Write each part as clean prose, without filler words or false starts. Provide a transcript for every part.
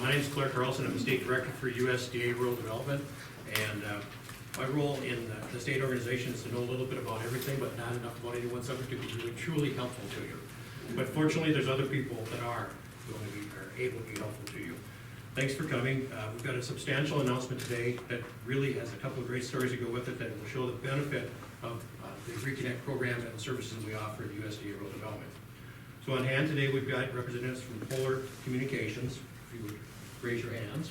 My name is Claire Carlson. I'm the State Director for USDA Rural Development. And my role in the state organization is to know a little bit about everything, but not enough about any one subject to be really truly helpful to you. But fortunately, there's other people that are able to be helpful to you. Thanks for coming. We've got a substantial announcement today that really has a couple of great stories to go with it that will show the benefit of the ReConnect program and the services we offer at USDA Rural Development. So on hand today, we've got representatives from Polar Communications. If you would raise your hands.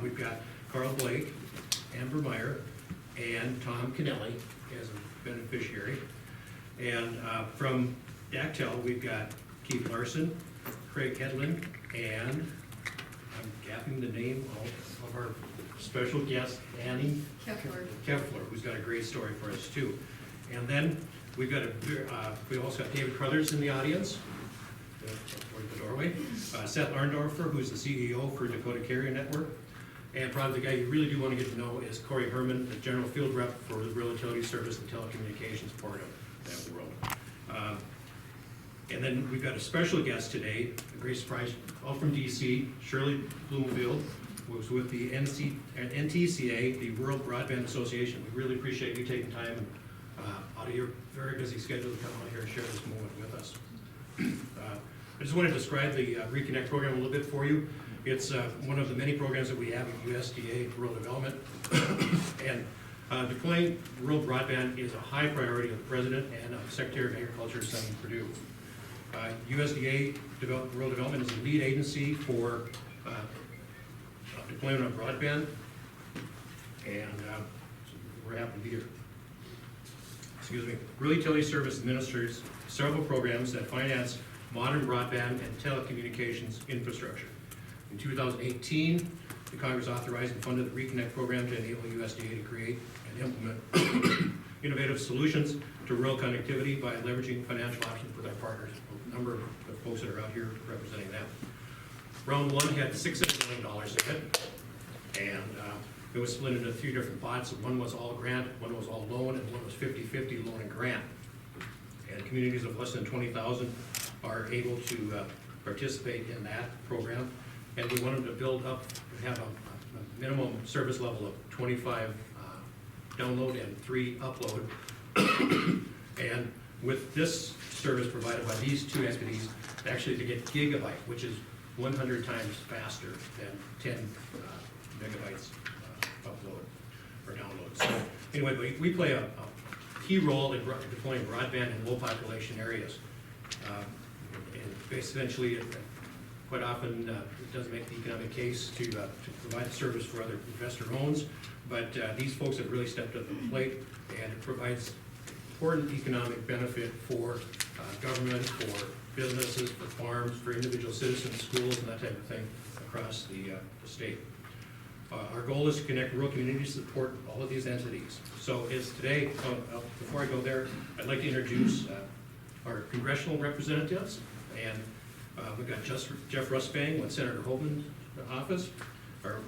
We've got Carl Blake, Amber Meyer, and Tom Kennelly as a beneficiary. And from Dactel, we've got Keith Larson, Craig Hedlund, and I'm gapping the name of our special guest, Annie Keffler, who's got a great story for us too. And then we've got we also have David Crothers in the audience, toward the doorway. Seth Arndorfer, who's the CEO for Dakota Carrier Network. And probably the guy you really do want to get to know is Corey Herman, the General Field Rep for the Rural Utility Service and Telecommunications part of that world. And then we've got a special guest today, a great surprise, all from DC, Shirley Bloomfield, who's with the NTCA, the World Broadband Association. We really appreciate you taking time out of your very busy schedule to come out here and share this moment with us. I just want to describe the ReConnect program a little bit for you. It's one of the many programs that we have at USDA Rural Development. And deploying rural broadband is a high priority of the President and Secretary of Agriculture, Senator Perdue. USDA Rural Development is the lead agency for deployment of broadband, and we're happy to be here. Excuse me. Rural Utility Service administers several programs that finance modern broadband and telecommunications infrastructure. In 2018, the Congress authorized and funded the ReConnect program to enable USDA to create and implement innovative solutions to rural connectivity by leveraging financial options with our partners. A number of the folks that are out here representing that. Round one had $600 million in it, and it was split into 3 different pots. One was all grant, one was all loan, and one was 50-50 loan and grant. And communities of less than 20,000 are able to participate in that program. And we wanted to build up, have a minimum service level of 25 download and 3 upload. And with this service provided by these two entities, actually to get gigabyte, which is 100 times faster than 10 megabytes upload or download. So anyway, we play a key role in deploying broadband in low population areas. And essentially, quite often it doesn't make the economic case to provide the service for other investor owns, but these folks have really stepped up to the plate, and it provides important economic benefit for government, for businesses, for farms, for individual citizens, schools, and that type of thing across the state. Our goal is to connect rural communities to support all of these entities. So is today, before I go there, I'd like to introduce our congressional representatives. And we've got Jeff Rusbang with Senator Hogan's office, or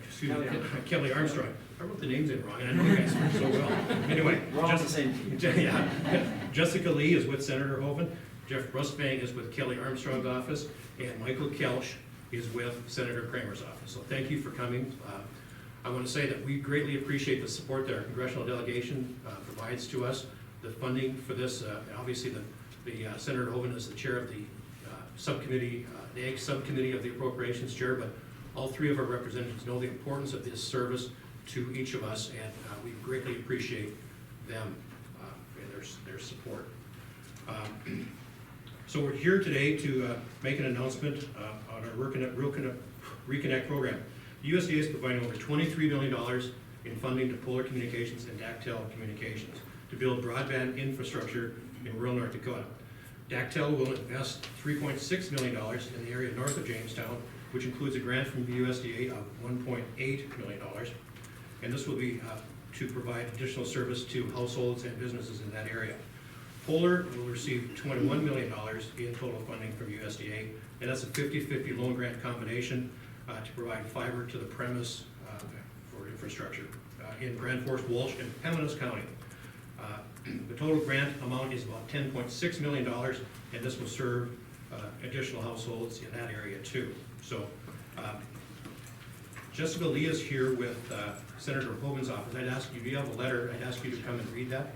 excuse me, Kelly Armstrong. I wrote the names in wrong, and I know you guys so well. Anyway, we're all the same team. Yeah. Jessica Lee is with Senator Hoven. Jeff Rusbang is with Kelly Armstrong's office, and Michael Kelch is with Senator Kramer's office. So thank you for coming. I want to say that we greatly appreciate the support that our congressional delegation provides to us. The funding for this, obviously the Senator Hoven is the chair of the subcommittee, the Ag subcommittee of the Appropriations chair, but all 3 of our representatives know the importance of this service to each of us, and we greatly appreciate them and their support. So we're here today to make an announcement on our ReConnect program. The USDA is providing over $23 million in funding to Polar Communications and Dactel Communications to build broadband infrastructure in rural North Dakota. Dactel will invest $3.6 million in the area north of Jamestown, which includes a grant from the USDA of $1.8 million. And this will be to provide additional service to households and businesses in that area. Polar will receive $21 million in total funding from USDA, and that's a 50-50 loan grant combination to provide fiber to the premise for infrastructure in Grand Forks, Walsh, and Pembina County. The total grant amount is about $10.6 million, and this will serve additional households in that area too. So Jessica Lee is here with Senator Hogan's office. I'd ask you, do you have a letter? I'd ask you to come and read that.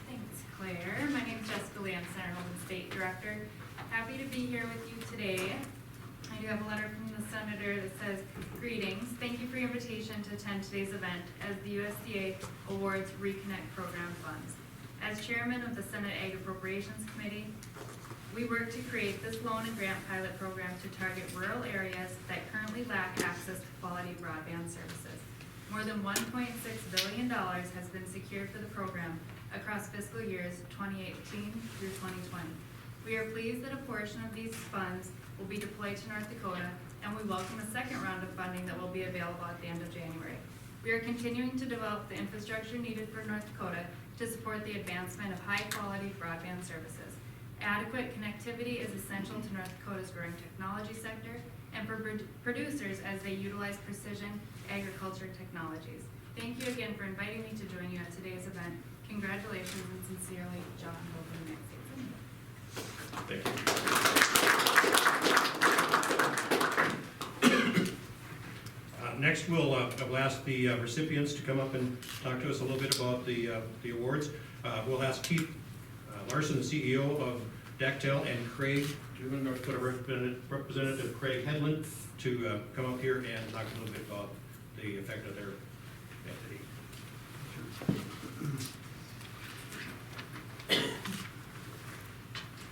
Thanks, Claire. My name is Jessica Lee. I'm Senator Hogan's State Director. Happy to be here with you today. I do have a letter from the Senator that says, "Greetings. Thank you for your invitation to attend today's event as the USDA awards ReConnect Program funds. As Chairman of the Senate Ag Appropriations Committee, we work to create this loan and grant pilot program to target rural areas that currently lack access to quality broadband services. More than $1.6 billion has been secured for the program across fiscal years 2018 through 2020. We are pleased that a portion of these funds will be deployed to North Dakota, and we welcome a second round of funding that will be available at the end of January. We are continuing to develop the infrastructure needed for North Dakota to support the advancement of high-quality broadband services. Adequate connectivity is essential to North Dakota's growing technology sector and for producers as they utilize precision agriculture technologies. Thank you again for inviting me to join you at today's event. Congratulations and sincerely, John Hogan, United States Senator." Thank you. Next, we'll ask the recipients to come up and talk to us a little bit about the awards. We'll ask Keith Larson, the CEO of Dakota, and Craig, North Dakota Representative Craig Hedlund, to come up here and talk a little bit about the effect of their entity.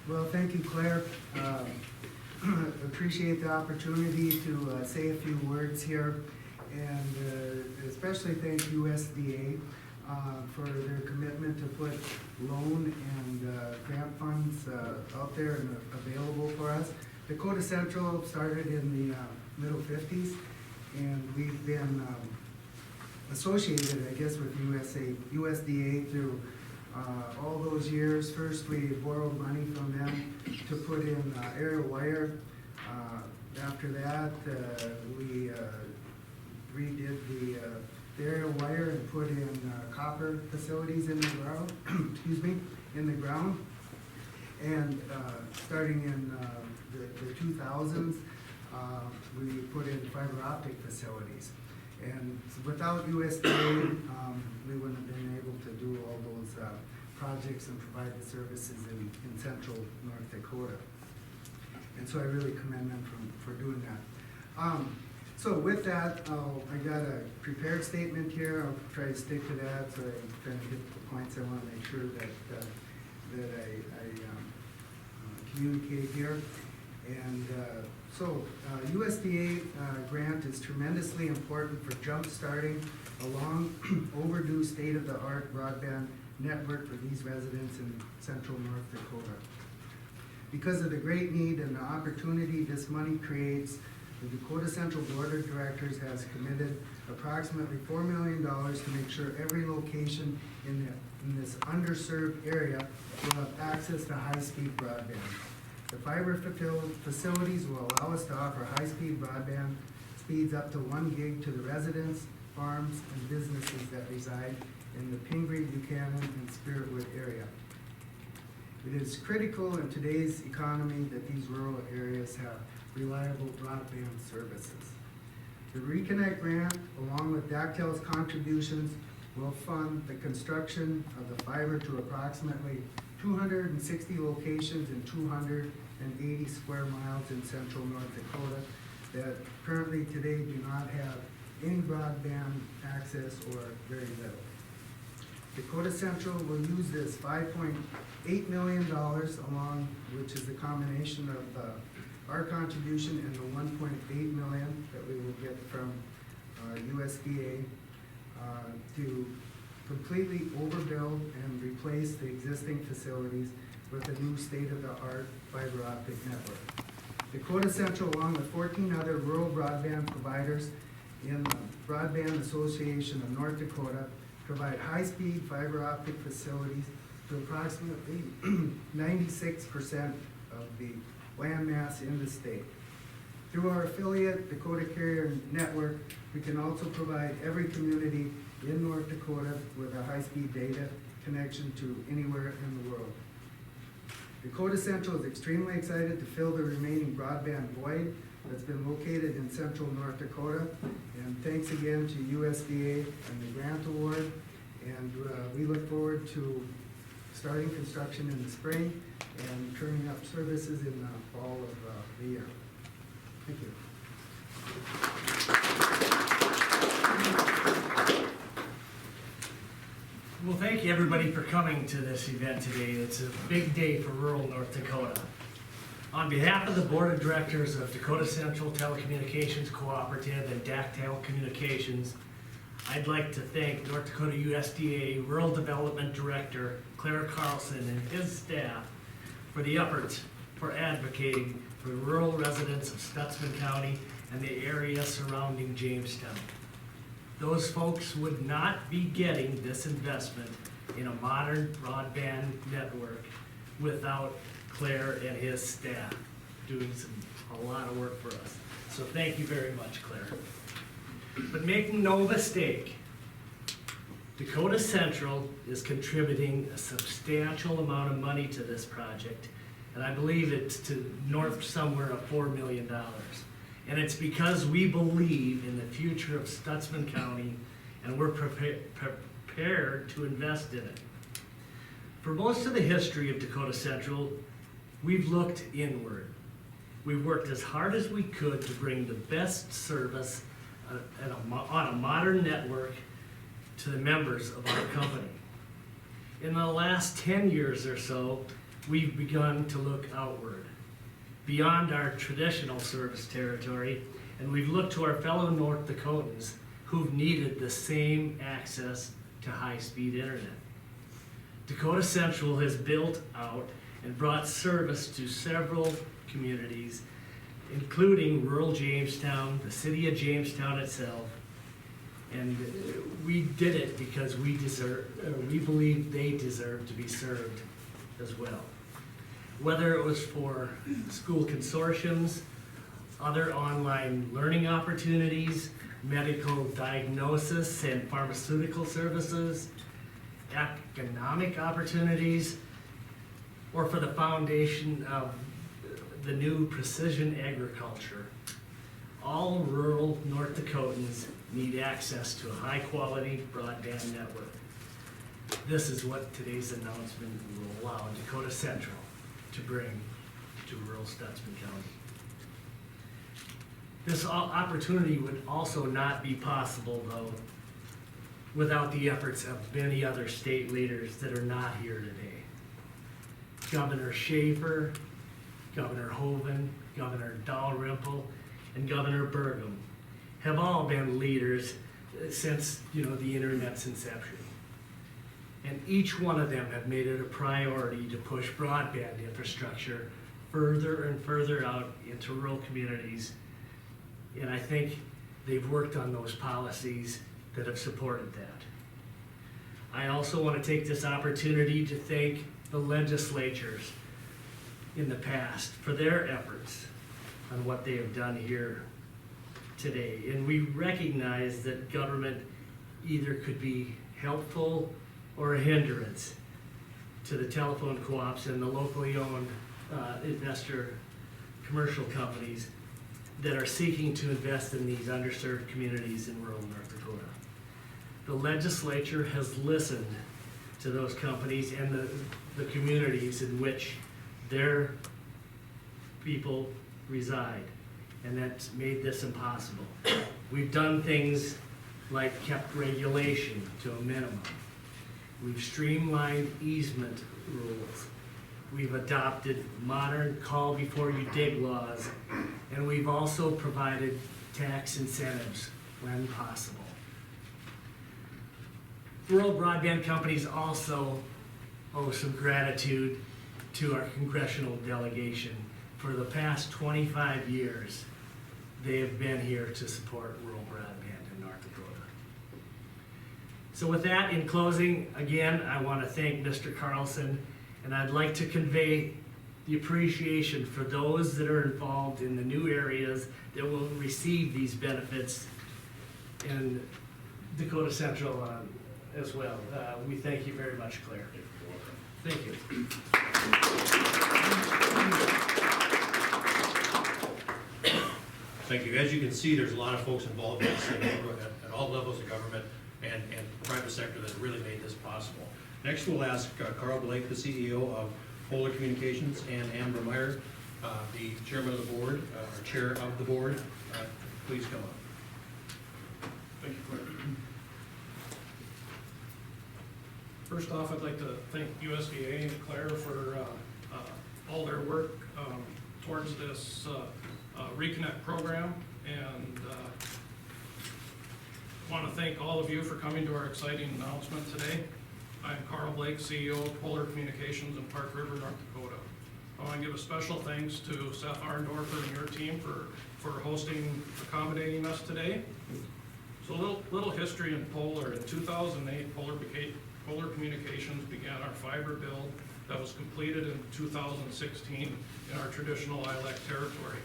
Well, thank you, Claire. Appreciate the opportunity to say a few words here, and especially thank USDA for their commitment to put loan and grant funds out there and available for us. Dakota Central started in the middle 50s, and we've been associated, I guess, with USDA through all those years. First, we borrowed money from them to put in aerial wire. After that, we redid the aerial wire and put in copper facilities in the ground. Excuse me, in the ground. And starting in the 2000s, we put in fiber optic facilities. And without USDA, we wouldn't have been able to do all those projects and provide the services in central North Dakota. And so I really commend them for doing that. So with that, I got a prepared statement here. I'll try to stick to that so I kind of hit the points I want to make sure that I communicate here. And so USDA grant is tremendously important for jump-starting a long overdue state-of-the-art broadband network for these residents in central North Dakota. Because of the great need and the opportunity this money creates, the Dakota Central Board of Directors has committed approximately $4 million to make sure every location in this underserved area will have access to high-speed broadband. The fiber facilities will allow us to offer high-speed broadband speeds up to 1 gig to the residents, farms, and businesses that reside in the Pingree, Buchanan, and Spiritwood area. It is critical in today's economy that these rural areas have reliable broadband services. The ReConnect Grant, along with Daktel's contributions, will fund the construction of the fiber to approximately 260 locations in 280 square miles in central North Dakota that currently today do not have any broadband access or very little. Dakota Central will use this $5.8 million along, which is a combination of our contribution and the $1.8 million that we will get from USDA to completely overbuild and replace the existing facilities with a new state-of-the-art fiber optic network. Dakota Central, along with 14 other rural broadband providers in the Broadband Association of North Dakota, provide high-speed fiber optic facilities to approximately 96% of the landmass in the state. Through our affiliate, Dakota Carrier Network, we can also provide every community in North Dakota with a high-speed data connection to anywhere in the world. Dakota Central is extremely excited to fill the remaining broadband void that's been located in central North Dakota. And thanks again to USDA and the grant award. And we look forward to starting construction in the spring and turning up services in the fall of the year. Thank you. Well, thank you everybody for coming to this event today. It's a big day for rural North Dakota. On behalf of the Board of Directors of Dakota Central Telecommunications Cooperative and DAC Telecommunications, I'd like to thank North Dakota USDA Rural Development Director Claire Carlson and his staff for the efforts for advocating for rural residents of Stutsman County and the area surrounding Jamestown. Those folks would not be getting this investment in a modern broadband network without Claire and his staff doing a lot of work for us. So thank you very much, Claire. But make no mistake, Dakota Central is contributing a substantial amount of money to this project, and I believe it's to north somewhere of $4 million. And it's because we believe in the future of Stutsman County, and we're prepared to invest in it. For most of the history of Dakota Central, we've looked inward. We've worked as hard as we could to bring the best service on a modern network to the members of our company. In the last 10 years or so, we've begun to look outward, beyond our traditional service territory, and we've looked to our fellow North Dakotans who've needed the same access to high-speed internet. Dakota Central has built out and brought service to several communities, including rural Jamestown, the city of Jamestown itself, and we did it because we believe they deserve to be served as well. Whether it was for school consortiums, other online learning opportunities, medical diagnosis and pharmaceutical services, economic opportunities, or for the foundation of the new precision agriculture. All rural North Dakotans need access to a high-quality broadband network. This is what today's announcement will allow Dakota Central to bring to rural Stutsman County. This opportunity would also not be possible, though, without the efforts of many other state leaders that are not here today. Governor Schaefer, Governor Hoeven, Governor Dalrymple, and Governor Burgum have all been leaders since, the internet's inception. And each one of them have made it a priority to push broadband infrastructure further and further out into rural communities. And I think they've worked on those policies that have supported that. I also want to take this opportunity to thank the legislatures in the past for their efforts on what they have done here today. And we recognize that government either could be helpful or a hindrance to the telephone co-ops and the locally owned investor commercial companies that are seeking to invest in these underserved communities in rural North Dakota. The legislature has listened to those companies and the communities in which their people reside, and that's made this impossible. We've done things like kept regulation to a minimum. We've streamlined easement rules. We've adopted modern call before you dig laws, and we've also provided tax incentives when possible. Rural broadband companies also owe some gratitude to our congressional delegation. For the past 25 years, they have been here to support rural broadband in North Dakota. So with that, in closing, again, I want to thank Mr. Carlson, and I'd like to convey the appreciation for those that are involved in the new areas that will receive these benefits in Dakota Central as well. We thank you very much, Claire. Thank you. Thank you. As you can see, there's a lot of folks involved in this at all levels of government and private sector that really made this possible. Next, we'll ask Carl Blake, the CEO of Polar Communications, and Amber Meyer, the chairman of the board, or chair of the board. Please come up. Thank you, Claire. First off, I'd like to thank USDA and Claire for all their work towards this Reconnect program, and want to thank all of you for coming to our exciting announcement today. I'm Carl Blake, CEO of Polar Communications in Park River, North Dakota. I want to give a special thanks to Seth Arndorfer and your team for accommodating us today. So a little history in Polar. In 2008, Polar Communications began our fiber build that was completed in 2016 in our traditional ILEC territory.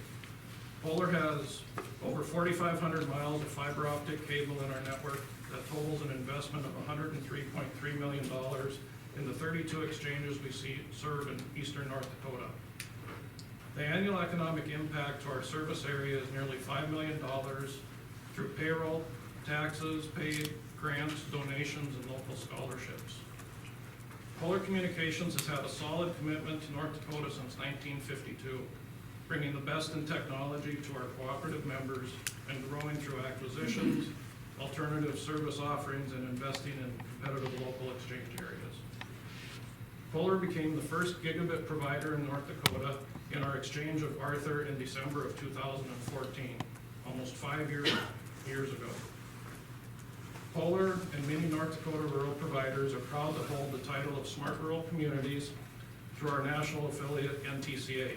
Polar has over 4,500 miles of fiber optic cable in our network that totals an investment of $103.3 million in the 32 exchanges we serve in eastern North Dakota. The annual economic impact to our service area is nearly $5 million through payroll, taxes paid, grants, donations, and local scholarships. Polar Communications has had a solid commitment to North Dakota since 1952, bringing the best in technology to our cooperative members and growing through acquisitions, alternative service offerings, and investing in competitive local exchange areas. Polar became the first gigabit provider in North Dakota in our exchange of Arthur in December of 2014, almost 5 years ago. Polar and many North Dakota rural providers are proud to hold the title of Smart Rural Communities through our national affiliate NTCA,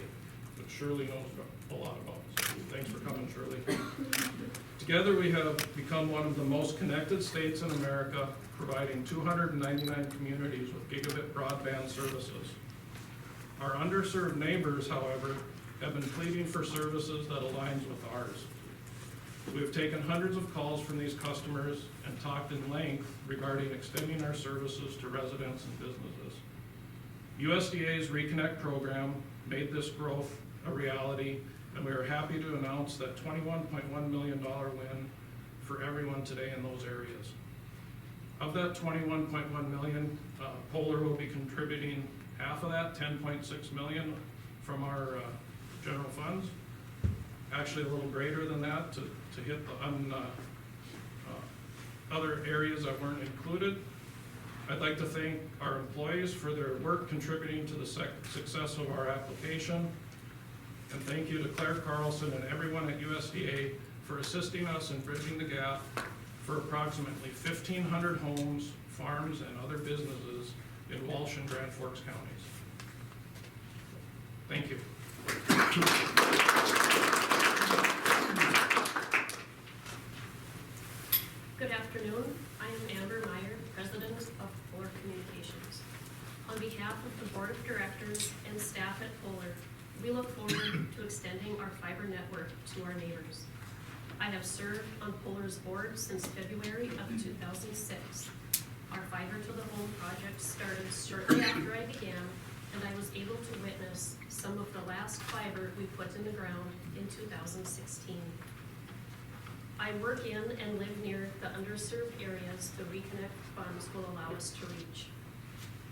which Shirley knows a lot about. So thanks for coming, Shirley. Together we have become one of the most connected states in America, providing 299 communities with gigabit broadband services. Our underserved neighbors, however, have been pleading for services that aligns with ours. We have taken hundreds of calls from these customers and talked in length regarding extending our services to residents and businesses. USDA's ReConnect program made this growth a reality, and we are happy to announce that $21.1 million win for everyone today in those areas. Of that $21.1 million, Polar will be contributing half of that, $10.6 million, from our general funds. Actually a little greater than that to hit the other areas that weren't included. I'd like to thank our employees for their work contributing to the success of our application. And thank you to Claire Carlson and everyone at USDA for assisting us in bridging the gap for approximately 1,500 homes, farms, and other businesses in Walsh and Grand Forks counties. Thank you. Good afternoon. I am Amber Meyer, President of Polar Communications. On behalf of the Board of Directors and staff at Polar, we look forward to extending our fiber network to our neighbors. I have served on Polar's board since February of 2006. Our fiber to the home project started shortly after I began, and I was able to witness some of the last fiber we put in the ground in 2016. I work in and live near the underserved areas the ReConnect funds will allow us to reach.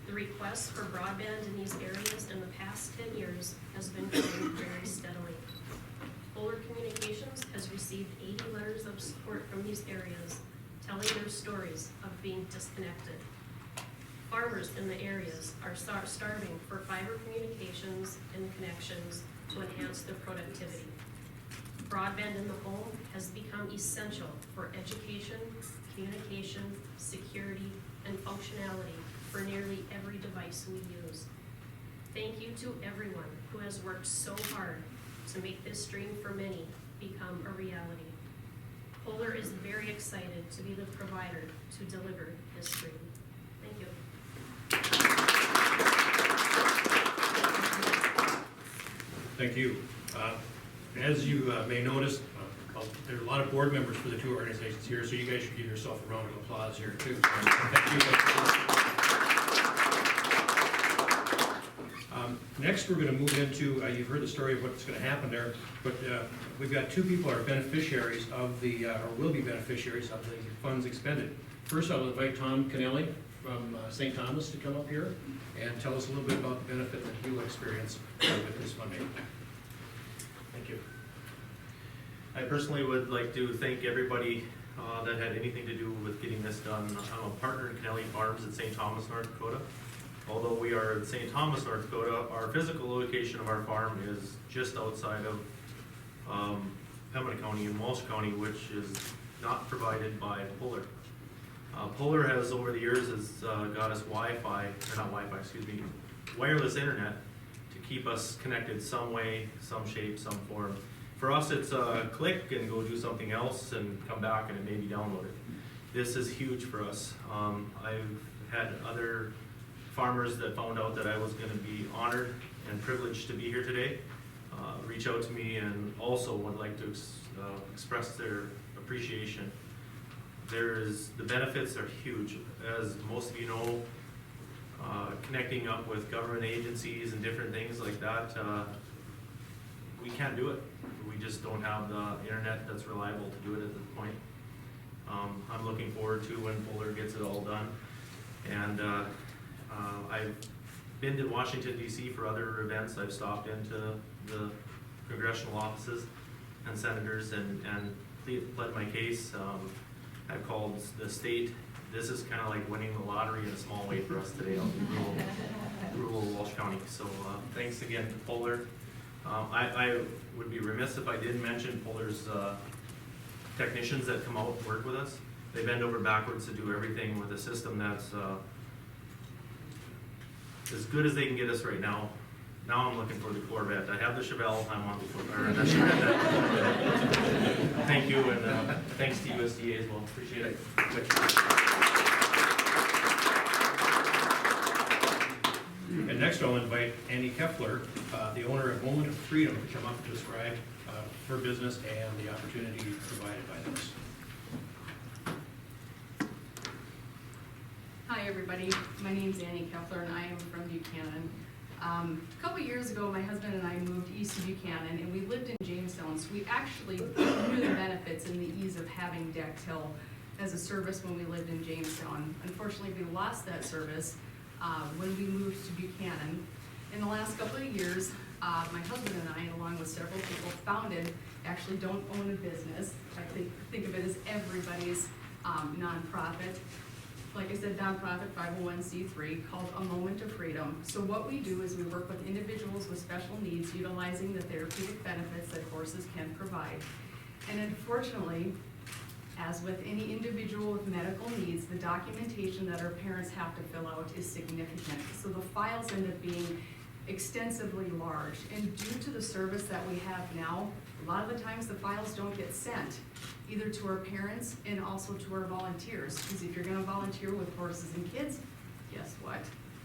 The request for broadband in these areas in the past 10 years has been growing very steadily. Polar Communications has received 80 letters of support from these areas, telling their stories of being disconnected. Farmers in the areas are starving for fiber communications and connections to enhance their productivity. Broadband in the home has become essential for education, communication, security, and functionality for nearly every device we use. Thank you to everyone who has worked so hard to make this dream for many become a reality. Polar is very excited to be the provider to deliver this dream. Thank you. Thank you. As you may notice, there are a lot of board members for the two organizations here, so you guys should give yourself a round of applause here too. Thank you. Next, we're going to move into, you've heard the story of what's going to happen there, but we've got two people who are beneficiaries of the, or will be beneficiaries of the funds expended. First, I'll invite Tom Kennelly from St. Thomas to come up here and tell us a little bit about the benefit that you will experience with this funding. Thank you. I personally would like to thank everybody that had anything to do with getting this done. I'm a partner in Kennelly Farms at St. Thomas, North Dakota. Although we are in St. Thomas, North Dakota, our physical location of our farm is just outside of Pembina County and Walsh County, which is not provided by Polar. Polar has, over the years, got us Wi-Fi, or not Wi-Fi, excuse me, wireless internet to keep us connected some way, some shape, some form. For us, it's a click and go do something else and come back and it may be downloaded. This is huge for us. I've had other farmers that found out that I was going to be honored and privileged to be here today reach out to me and also would like to express their appreciation. The benefits are huge. As most of you know, connecting up with government agencies and different things like that, we can't do it. We just don't have the internet that's reliable to do it at this point. I'm looking forward to when Polar gets it all done. And I've been to Washington, D.C. for other events. I've stopped into the congressional offices and senators and pled my case. I've called the state. This is kind of like winning the lottery in a small way for us today out in rural Walsh County. So thanks again to Polar. I would be remiss if I didn't mention Polar's technicians that come out and work with us. They bend over backwards to do everything with a system that's as good as they can get us right now. Now I'm looking for the Corvette. I have the Chevelle. I'm on the Chevette. Thank you, and thanks to USDA as well. Appreciate it. And next I'll invite Annie Keffler, the owner of Moment of Freedom, to come up to describe her business and the opportunity provided by this. Hi everybody, my name's Annie Keffler and I am from Buchanan. A couple years ago, my husband and I moved east of Buchanan and we lived in Jamestown, so we actually knew the benefits and the ease of having Dactyl as a service when we lived in Jamestown. Unfortunately, we lost that service when we moved to Buchanan. In the last couple of years, my husband and I, along with several people, actually don't own a business. I think of it as everybody's nonprofit. Like I said, nonprofit 501c3 called A Moment of Freedom. So what we do is we work with individuals with special needs utilizing the therapeutic benefits that horses can provide. And unfortunately, as with any individual with medical needs, the documentation that our parents have to fill out is significant. So the files end up being extensively large. And due to the service that we have now, a lot of the times the files don't get sent either to our parents and also to our volunteers. Because if you're gonna volunteer with horses and kids, guess what?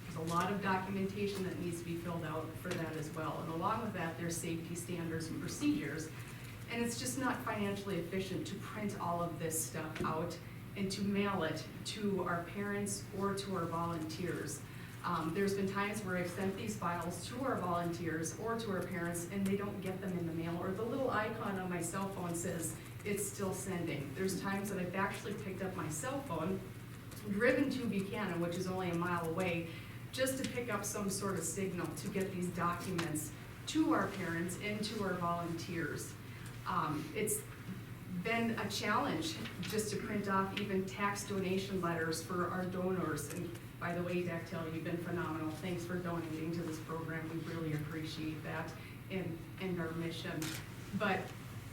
There's a lot of documentation that needs to be filled out for that as well. And along with that, there's safety standards and procedures. And it's just not financially efficient to print all of this stuff out and to mail it to our parents or to our volunteers. There's been times where I've sent these files to our volunteers or to our parents and they don't get them in the mail, or the little icon on my cell phone says it's still sending. There's times that I've actually picked up my cell phone, driven to Buchanan, which is only a mile away, just to pick up some sort of signal to get these documents to our parents and to our volunteers. It's been a challenge just to print off even tax donation letters for our donors. And by the way, Dactyl, you've been phenomenal. Thanks for donating to this program. We really appreciate that and our mission. But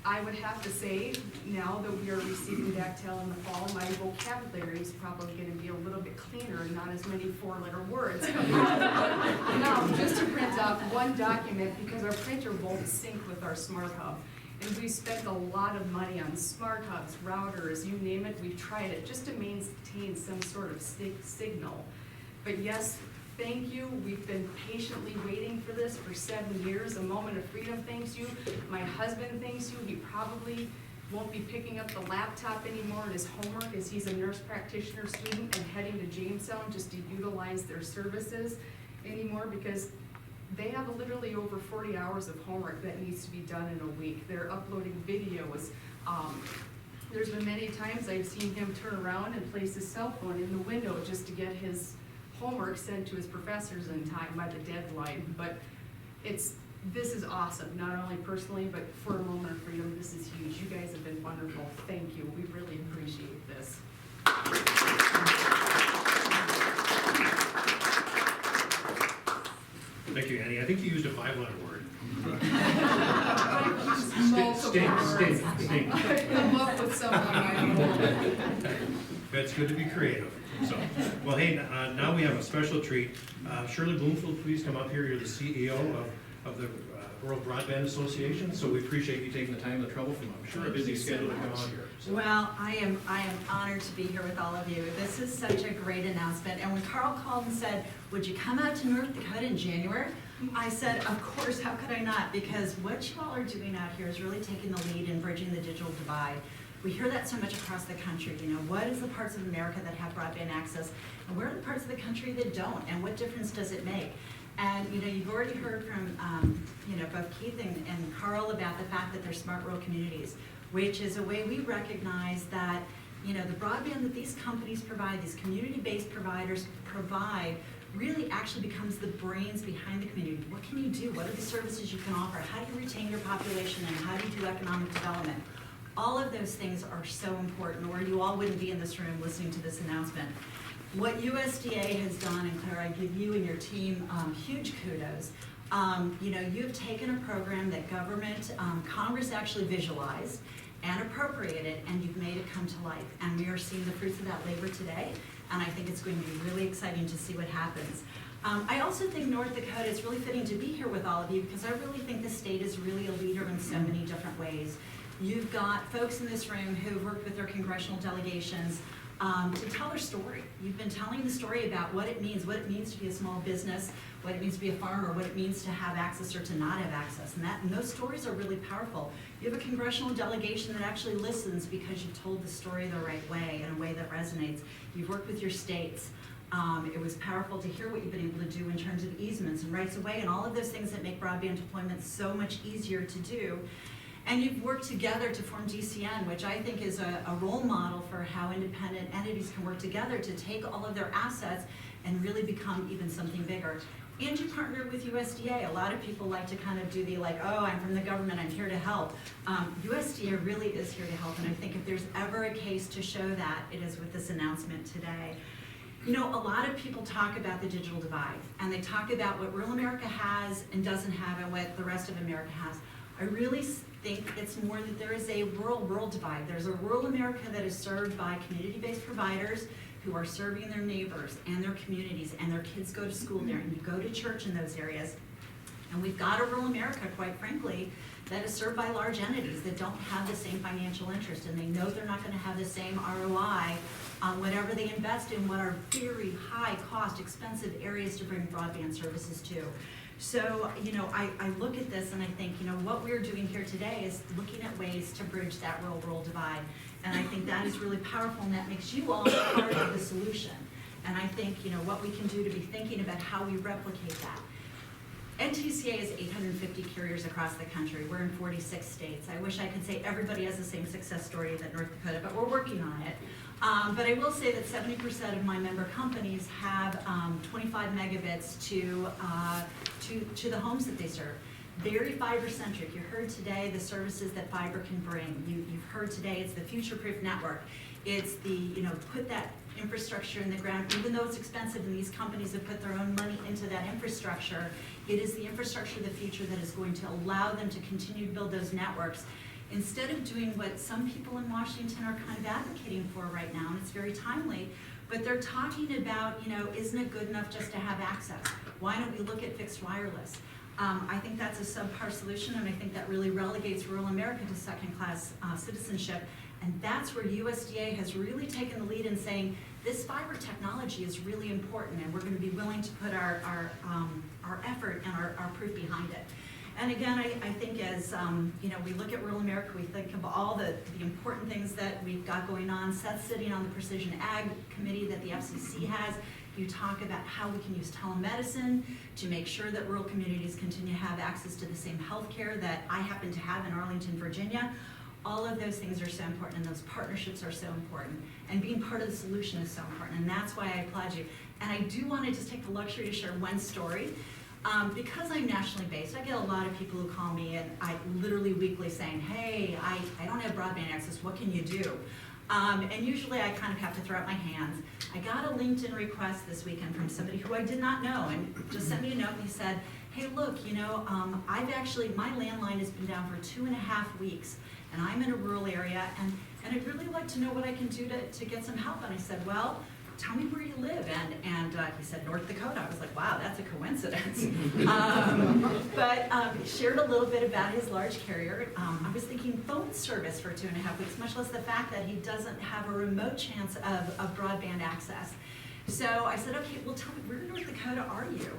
I would have to say, now that we are receiving Dactyl in the fall, my vocabulary is probably going to be a little bit cleaner and not as many four-letter words. Now, just to print off one document, because our printer won't sync with our Smart Hub. And we spent a lot of money on Smart Hubs, routers, you name it, we've tried it, just to maintain some sort of signal. But yes, thank you. We've been patiently waiting for this for 7 years. A Moment of Freedom thanks you. My husband thanks you. He probably won't be picking up the laptop anymore in his homework as he's a nurse practitioner student and heading to Jamestown just to utilize their services anymore, because they have literally over 40 hours of homework that needs to be done in a week. They're uploading videos. There's been many times I've seen him turn around and place his cell phone in the window just to get his homework sent to his professors in time by the deadline. But this is awesome, not only personally, but for A Moment of Freedom, this is huge. You guys have been wonderful. Thank you. We really appreciate this. Thank you, Annie. I think you used a 5-letter word. Stink. Come up with something. It's good to be creative. So, well, hey, now we have a special treat. Shirley Bloomfield, please come up here. You're the CEO of the World Broadband Association, so we appreciate you taking the time and the trouble from, I'm sure, a busy schedule to come out here. So. Well, I am honored to be here with all of you. This is such a great announcement. And when Carl called and said, would you come out to North Dakota in January? I said, of course, how could I not? Because what you all are doing out here is really taking the lead in bridging the digital divide. We hear that so much across the country. You know, what is the parts of America that have broadband access, and where are the parts of the country that don't, and what difference does it make? And, you know, you've already heard from, you know, both Keith and Carl about the fact that they're smart rural communities, which is a way we recognize that, you know, the broadband that these companies provide, these community-based providers provide, really actually becomes the brains behind the community. What can you do? What are the services you can offer? How do you retain your population, and how do you do economic development? All of those things are so important, or you all wouldn't be in this room listening to this announcement. What USDA has done, and Claire, I give you and your team huge kudos. You know, you've taken a program that government, Congress actually visualized and appropriated, and you've made it come to life. And we are seeing the fruits of that labor today, and I think it's going to be really exciting to see what happens. I also think North Dakota is really fitting to be here with all of you, because I really think the state is really a leader in so many different ways. You've got folks in this room who've worked with their congressional delegations to tell their story. You've been telling the story about what it means to be a small business, what it means to be a farmer, what it means to have access or to not have access. And those stories are really powerful. You have a congressional delegation that actually listens because you've told the story the right way, in a way that resonates. You've worked with your states. It was powerful to hear what you've been able to do in terms of easements and rights of way and all of those things that make broadband deployment so much easier to do. And you've worked together to form DCN, which I think is a role model for how independent entities can work together to take all of their assets and really become even something bigger. And you partnered with USDA. A lot of people like to kind of do the like, oh, I'm from the government, I'm here to help. USDA really is here to help, and I think if there's ever a case to show that, it is with this announcement today. You know, a lot of people talk about the digital divide, and they talk about what rural America has and doesn't have and what the rest of America has. I really think it's more that there is a rural divide. There's a rural America that is served by community-based providers who are serving their neighbors and their communities, and their kids go to school there, and you go to church in those areas. And we've got a rural America, quite frankly, that is served by large entities that don't have the same financial interest, and they know they're not going to have the same ROI on whatever they invest in what are very high-cost, expensive areas to bring broadband services to. So, you know, I look at this and I think, you know, what we're doing here today is looking at ways to bridge that rural divide. And I think that is really powerful, and that makes you all part of the solution. And I think, you know, what we can do to be thinking about how we replicate that. NTCA is 850 carriers across the country. We're in 46 states. I wish I could say everybody has the same success story that North Dakota, but we're working on it. But I will say that 70% of my member companies have 25 megabits to the homes that they serve. Very fiber-centric. You heard today the services that fiber can bring. You've heard today it's the future-proof network. It's the, you know, put that infrastructure in the ground, even though it's expensive and these companies have put their own money into that infrastructure, it is the infrastructure of the future that is going to allow them to continue to build those networks. Instead of doing what some people in Washington are kind of advocating for right now, and it's very timely, but they're talking about, you know, isn't it good enough just to have access? Why don't we look at fixed wireless? I think that's a subpar solution, and I think that really relegates rural America to second-class citizenship. And that's where USDA has really taken the lead in saying, this fiber technology is really important, and we're gonna be willing to put our effort and our proof behind it. And again, I think as, we look at rural America, we think of all the important things that we've got going on. Seth's sitting on the Precision Ag Committee that the FCC has. You talk about how we can use telemedicine to make sure that rural communities continue to have access to the same health care that I happen to have in Arlington, Virginia. All of those things are so important, and those partnerships are so important. And being part of the solution is so important, and that's why I applaud you. And I do want to just take the luxury to share one story. Because I'm nationally based, I get a lot of people who call me, and I literally weekly saying, hey, I don't have broadband access, what can you do? And usually I kind of have to throw up my hands. I got a LinkedIn request this weekend from somebody who I did not know, and just sent me a note, and he said, hey, look, my landline has been down for 2.5 weeks, and I'm in a rural area, and I'd really like to know what I can do to get some help. And I said, well, tell me where you live. And he said, North Dakota. I was like, wow, that's a coincidence. But he shared a little bit about his large carrier. I was thinking phone service for 2.5 weeks, much less the fact that he doesn't have a remote chance of broadband access. So I said, okay, well, tell me, where in North Dakota are you?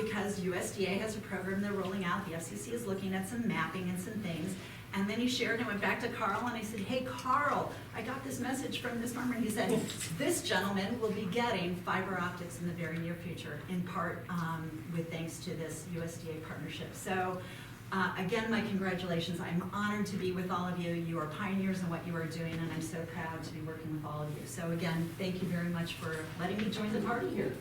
Because USDA has a program they're rolling out. The FCC is looking at some mapping and some things. And then he shared, and I went back to Carl, and I said, hey, Carl, I got this message from this farmer, and he said, this gentleman will be getting fiber optics in the very near future, in part with thanks to this USDA partnership. So again, my congratulations. I'm honored to be with all of you. You are pioneers in what you are doing, and I'm so proud to be working with all of you. So again, thank you very much for letting me join the party here.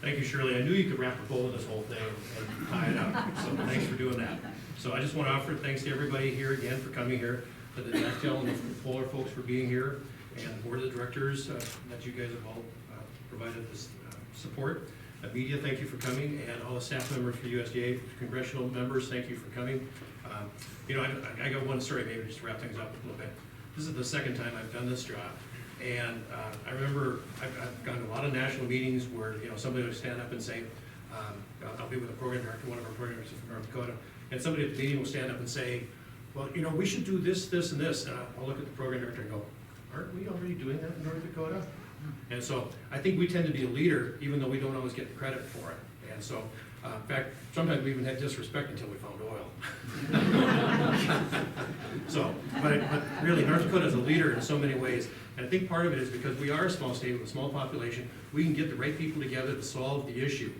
Thank you, Shirley. I knew you could wrap a bow in this whole thing and tie it up, so thanks for doing that. So I just want to offer thanks to everybody here again for coming here, to the Nextel and the Polar folks for being here, and the board of the directors that you guys have all provided this support. Media, thank you for coming, and all the staff members for USDA, congressional members, thank you for coming. I got one story maybe just to wrap things up a little bit. This is the second time I've done this job. And I remember I've gone to a lot of national meetings where somebody would stand up and say, I'll be with a program director, one of our program directors from North Dakota, and somebody at the meeting will stand up and say, well, we should do this, this, and this. And I'll look at the program director and go, aren't we already doing that in North Dakota? And so I think we tend to be a leader, even though we don't always get the credit for it. And so, in fact, sometimes we even had disrespect until we found oil. So, but really, North Dakota is a leader in so many ways. And I think part of it is because we are a small state with a small population, we can get the right people together to solve the issue.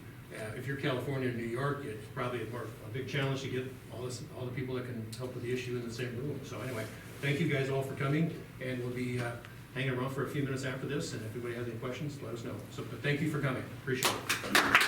If you're California or New York, it's probably a big challenge to get all the people that can help with the issue in the same room. So anyway, thank you guys all for coming, and we'll be hanging around for a few minutes after this, and if anybody has any questions, let us know. So, but thank you for coming, appreciate it.